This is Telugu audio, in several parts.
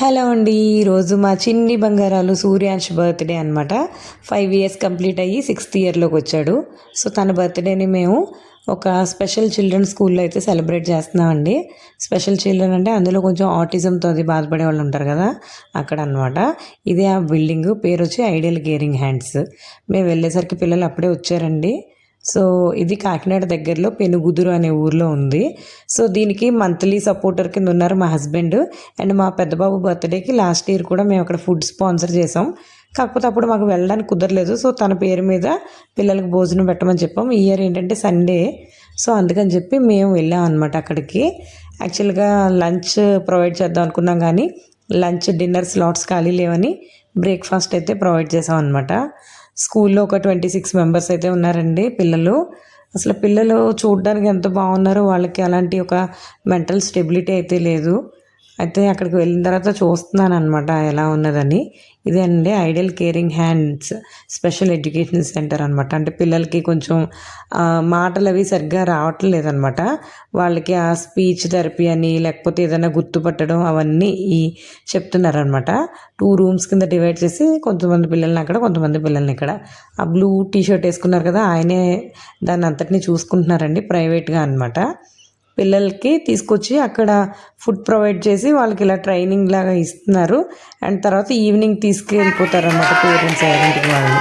హలో అండి. ఈరోజు మా చిన్ని బంగారాలు సూర్యాంశ్ బర్త్డే అనమాట. 5 ఇయర్స్ కంప్లీట్ అయ్యి 6th ఇయర్లోకి వచ్చాడు. సో తన బర్త్డేని మేము ఒక స్పెషల్ చిల్డ్రన్ స్కూల్లో అయితే సెలబ్రేట్ చేస్తున్నామండి. స్పెషల్ చిల్డ్రన్ అంటే అందులో కొంచెం ఆటిజంతో అది బాధపడే వాళ్ళు ఉంటారు కదా, అక్కడ అనమాట. ఇదే ఆ బిల్డింగ్ పేరు వచ్చి ఐడియల్ కేరింగ్ హ్యాండ్స్. మేము వెళ్ళేసరికి పిల్లలు అప్పుడే వచ్చారండి. సో ఇది కాకినాడ దగ్గరలో పెనుగుదురు అనే ఊర్లో ఉంది. సో దీనికి మంత్లీ సపోర్టర్ కింద ఉన్నారు మా హస్బెండ్. అండ్ మా పెద్ద బాబు బర్త్డేకి లాస్ట్ ఇయర్ కూడా మేము అక్కడ ఫుడ్ స్పాన్సర్ చేసాం. కాకపోతే అప్పుడు మాకు వెళ్ళడానికి కుదరలేదు. సో తన పేరు మీద పిల్లలకు భోజనం పెట్టమని చెప్పాం. ఈ ఇయర్ ఏంటంటే సండే, సో అందుకని చెప్పి మేము వెళ్ళాం అనమాట అక్కడికి. యాక్చువల్గా లంచ్ ప్రొవైడ్ చేద్దాం అనుకున్నాం, కానీ లంచ్ డిన్నర్ స్లాట్స్ ఖాళీ లేవని బ్రేక్ఫాస్ట్ అయితే ప్రొవైడ్ చేసాం అనమాట. స్కూల్లో ఒక 26 మెంబర్స్ అయితే ఉన్నారండి పిల్లలు. అసలు పిల్లలు చూడడానికి ఎంత బాగున్నారో, వాళ్ళకి అలాంటి ఒక మెంటల్ స్టెబిలిటీ అయితే లేదు. అయితే అక్కడికి వెళ్ళిన తర్వాత చూస్తున్నాను అనమాట ఎలా ఉన్నదని. ఇదే అండి ideal caring hands special education centre అనమాట. అంటే పిల్లలకి కొంచెం మాటలు అవి సరిగ్గా రావట్లేదు అనమాట. వాళ్ళకి ఆ స్పీచ్ థెరపీ అని, లేకపోతే ఏదైనా గుర్తుపట్టడం అవన్నీ చెప్తున్నారనమాట. 2 రూమ్స్ కింద డివైడ్ చేసి కొంతమంది పిల్లల్ని అక్కడ, కొంతమంది పిల్లల్ని ఇక్కడ. ఆ బ్లూ టీషర్ట్ వేసుకున్నారు కదా, ఆయనే దాన్ని అంతటినీ చూసుకుంటున్నారండి ప్రైవేట్గా అనమాట. పిల్లలకి తీసుకొచ్చి అక్కడ ఫుడ్ ప్రొవైడ్ చేసి వాళ్ళకి ఇలా ట్రైనింగ్ లాగా ఇస్తున్నారు. అండ్ తర్వాత ఈవినింగ్ తీసుకెళ్ళిపోతారు అన్నమాట పేరెంట్స్ ఎవరింటికి వాళ్ళు.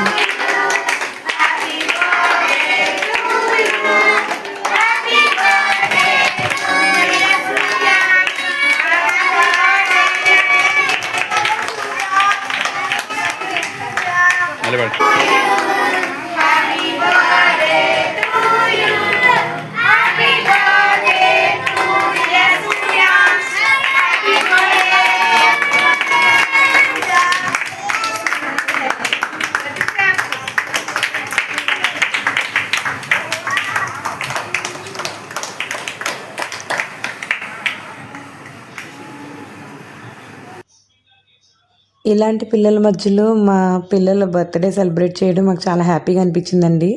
ఇలాంటి పిల్లల మధ్యలో మా పిల్లల బర్త్డే సెలబ్రేట్ చేయడం మాకు చాలా హ్యాపీగా అనిపించిందండి.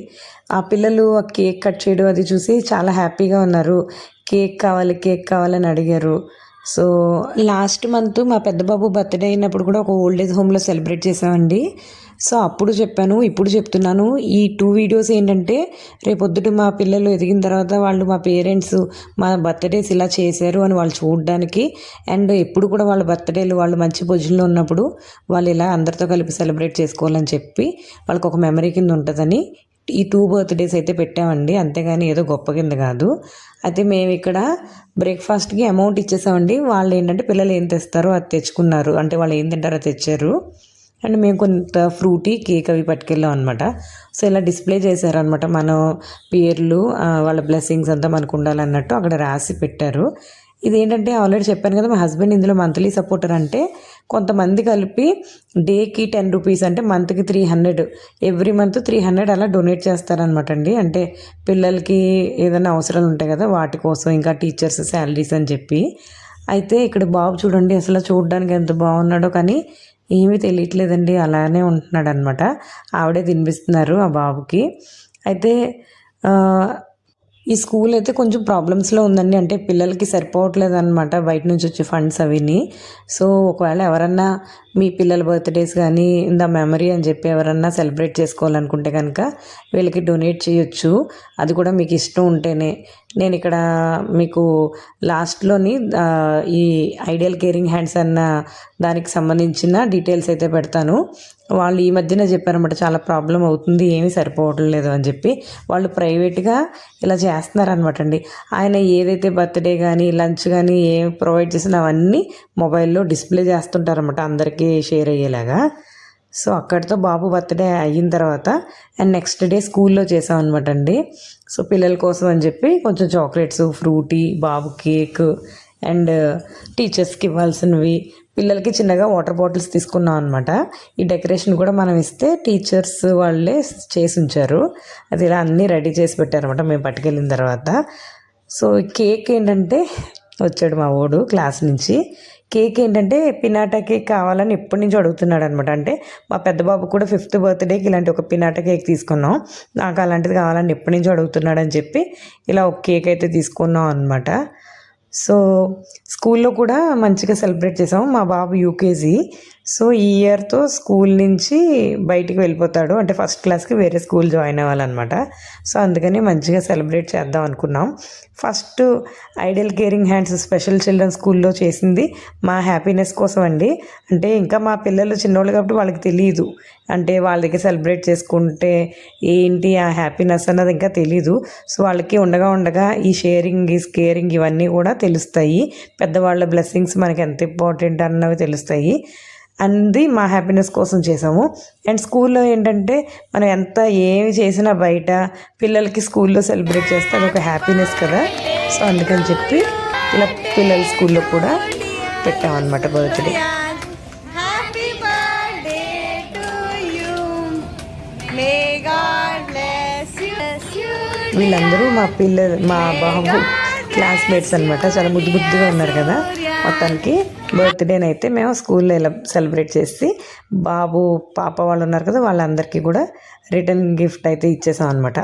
ఆ పిల్లలు ఆ కేక్ కట్ చేయడం అది చూసి చాలా హ్యాపీగా ఉన్నారు. కేక్ కావాలి, కేక్ కావాలని అడిగారు. సో లాస్ట్ మంత్ మా పెద్ద బాబు బర్త్డే అయినప్పుడు కూడా ఒక ఓల్డ్ ఏజ్ హోమ్లో సెలబ్రేట్ చేసామండి. సో అప్పుడు చెప్పాను, ఇప్పుడు చెప్తున్నాను. ఈ 2 వీడియోస్ ఏంటంటే రేపొద్దుట మా పిల్లలు ఎదిగిన తర్వాత వాళ్ళు మా పేరెంట్స్ మా బర్త్డేస్ ఇలా చేశారు అని వాళ్ళు చూడడానికి, అండ్ ఎప్పుడు కూడా వాళ్ళ బర్త్డేలు వాళ్ళు మంచి పొజిషన్లో ఉన్నప్పుడు వాళ్ళు ఇలా అందరితో కలిపి సెలబ్రేట్ చేసుకోవాలని చెప్పి వాళ్ళకి ఒక మెమరీ కింద ఉంటుందని ఈ 2 బర్త్డేస్ అయితే పెట్టామండి. అంతేగాని ఏదో గొప్ప కింద కాదు. అయితే మేము ఇక్కడ బ్రేక్ఫాస్ట్కి అమౌంట్ ఇచ్చేసామండి. వాళ్ళు ఏంటంటే పిల్లలు ఏం తెస్తారో అది తెచ్చుకున్నారు, అంటే వాళ్ళు ఏం తింటారో తెచ్చారు. అండ్ మేము కొంత ఫ్రూటీ కేక్ అవి పట్టుకెళ్ళాం అనమాట. సో ఇలా డిస్ప్లే చేశారనమాట. మన పేర్లు, వాళ్ళ బ్లెస్సింగ్స్ అంతా మనకు ఉండాలన్నట్టు అక్కడ రాసి పెట్టారు. ఇదేంటంటే ఆల్రెడీ చెప్పాను కదా, మా హస్బెండ్ ఇందులో మంత్లీ సపోర్టర్. అంటే కొంతమంది కలిపి డేకి 10 రూపీస్, అంటే మంత్కి 300, ఎవ్రీ మంత్ 300 అలా డొనేట్ చేస్తారనమాట అండి. అంటే పిల్లలకి ఏదైనా అవసరాలు ఉంటాయి కదా వాటి కోసం, ఇంకా టీచర్స్ శాలరీస్ అని చెప్పి. అయితే ఇక్కడ బాబు చూడండి అసలు చూడడానికి ఎంత బాగున్నాడో, కానీ ఏమీ తెలియట్లేదండి, అలానే ఉంటున్నాడు అనమాట. ఆవిడే తినిపిస్తున్నారు ఆ బాబుకి. అయితే ఈ స్కూల్ అయితే కొంచెం ప్రాబ్లమ్స్లో ఉందండి. అంటే పిల్లలకి సరిపోవట్లేదు అనమాట బయట నుంచి వచ్చే ఫండ్స్ అవిని. సో ఒకవేళ ఎవరన్నా మీ పిల్లల బర్త్డేస్ కానీ ద మెమరీ అని చెప్పి ఎవరన్నా సెలబ్రేట్ చేసుకోవాలనుకుంటే కనుక వీళ్ళకి డొనేట్ చేయొచ్చు. అది కూడా మీకు ఇష్టం ఉంటేనే. నేను ఇక్కడ మీకు లాస్ట్లోని ఈ ఐడియల్ కేరింగ్ హ్యాండ్స్ అన్న దానికి సంబంధించిన డీటెయిల్స్ అయితే పెడతాను. వాళ్ళు ఈ మధ్యన చెప్పారన్నమాట, చాలా ప్రాబ్లం అవుతుంది, ఏమీ సరిపోవట్లేదు అని చెప్పి. వాళ్ళు ప్రైవేట్గా ఇలా చేస్తున్నారనమాట అండి. ఆయన ఏదైతే బర్త్డే కానీ లంచ్ కానీ ఏం ప్రొవైడ్ చేసినా అవన్నీ మొబైల్లో డిస్ప్లే చేస్తుంటారన్నమాట అందరికీ షేర్ అయ్యేలాగా. సో అక్కడితో బాబు బర్త్డే అయిన తర్వాత అండ్ నెక్స్ట్ డే స్కూల్లో చేసాం అనమాట అండి. సో పిల్లల కోసం అని చెప్పి కొంచెం చాక్లెట్స్, ఫ్రూటీ, బాబు కేక్, అండ్ టీచర్స్కి ఇవ్వాల్సినవి, పిల్లలకి చిన్నగా వాటర్ బాటిల్స్ తీసుకున్నాం అనమాట. ఈ డెకరేషన్ కూడా మనం ఇస్తే టీచర్స్ వాళ్ళే చేసి ఉంచారు. అది ఇలా అన్నీ రెడీ చేసి పెట్టారనమాట మేము పట్టుకెళ్ళిన తర్వాత. సో కేక్ ఏంటంటే వచ్చాడు మా వాడు క్లాస్ నుంచి. కేక్ ఏంటంటే పినాటా కేక్ కావాలని ఎప్పటి నుంచో అడుగుతున్నాడు అనమాట. అంటే మా పెద్ద బాబు కూడా 5th బర్త్డేకి ఇలాంటి ఒక పినాటా కేక్ తీసుకున్నాం. నాకు అలాంటిది కావాలని ఎప్పటి నుంచో అడుగుతున్నాడు అని చెప్పి ఇలా ఒక కేక్ అయితే తీసుకున్నాం అనమాట. సో స్కూల్లో కూడా మంచిగా సెలబ్రేట్ చేసాము. మా బాబు యూకేజీ. సో ఈ ఇయర్తో స్కూల్ నుంచి బయటికి వెళ్ళిపోతాడు, అంటే ఫస్ట్ క్లాస్కి వేరే స్కూల్ జాయిన్ అవ్వాలన్నమాట. సో అందుకని మంచిగా సెలబ్రేట్ చేద్దాం అనుకున్నాం. First ideal caring hands special children స్కూల్లో చేసింది మా హ్యాపీనెస్ కోసం అండి. అంటే ఇంకా మా పిల్లలు చిన్నోళ్ళు కాబట్టి వాళ్ళకి తెలియదు, అంటే వాళ్ళ దగ్గర సెలబ్రేట్ చేసుకుంటే ఏంటి ఆ హ్యాపీనెస్ అన్నది ఇంకా తెలీదు. సో వాళ్ళకి ఉండగా ఈ షేరింగ్ ఈ కేరింగ్ ఇవన్నీ కూడా తెలుస్తాయి. పెద్దవాళ్ళ బ్లెస్సింగ్స్ మనకి ఎంత ఇంపార్టెంట్ అన్నవి తెలుస్తాయి. అంది మా హ్యాపీనెస్ కోసం చేసాము. అండ్ స్కూల్లో ఏంటంటే మనం ఎంత ఏమి చేసినా బయట పిల్లలకి స్కూల్లో సెలబ్రేట్ చేస్తే అదొక హ్యాపీనెస్ కదా. సో అందుకని చెప్పి ఇలా పిల్లల స్కూల్లో కూడా పెట్టామన్నమాట బర్త్డే. వీళ్ళందరూ మా బాబు క్లాస్మేట్స్ అనమాట. చాలా ముద్దుగా ఉన్నారు కదా. మొత్తానికి బర్త్డేనైతే మేము స్కూల్లో ఇలా సెలబ్రేట్ చేసి బాబు పాప వాళ్ళు ఉన్నారు కదా, వాళ్ళందరికీ కూడా రిటర్న్ గిఫ్ట్ అయితే ఇచ్చేసాం అనమాట.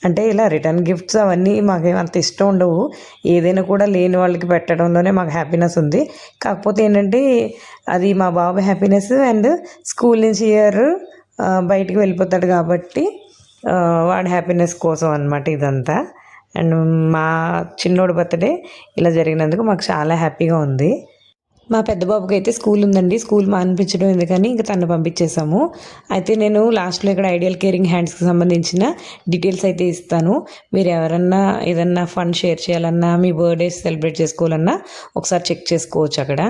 అంటే ఇలా రిటర్న్ గిఫ్ట్స్ అవన్నీ మాకేం అంత ఇష్టం ఉండవు. ఏదైనా కూడా లేని వాళ్ళకి పెట్టడంలోనే మాకు హ్యాపీనెస్ ఉంది. కాకపోతే ఏంటంటే అది మా బాబు హ్యాపీనెస్ అండ్ స్కూల్ నుంచి ఇయర్ బయటికి వెళ్ళిపోతాడు కాబట్టి వాడి హ్యాపీనెస్ కోసం అనమాట ఇదంతా. అండ్ మా చిన్నోడు బర్త్డే ఇలా జరిగినందుకు మాకు చాలా హ్యాపీగా ఉంది. మా పెద్ద బాబుకి అయితే స్కూల్ ఉందండి. స్కూల్ మానిపించడం ఎందుకని ఇంకా తను పంపించేసాము. అయితే నేను లాస్ట్లో ఇక్కడ ఐడియల్ కేరింగ్ హ్యాండ్స్కి సంబంధించిన డీటెయిల్స్ అయితే ఇస్తాను. మీరు ఎవరన్నా ఏదన్నా ఫండ్ షేర్ చేయాలన్నా, మీ బర్త్డే సెలబ్రేట్ చేసుకోవాలన్నా ఒకసారి చెక్ చేసుకోవచ్చు అక్కడ.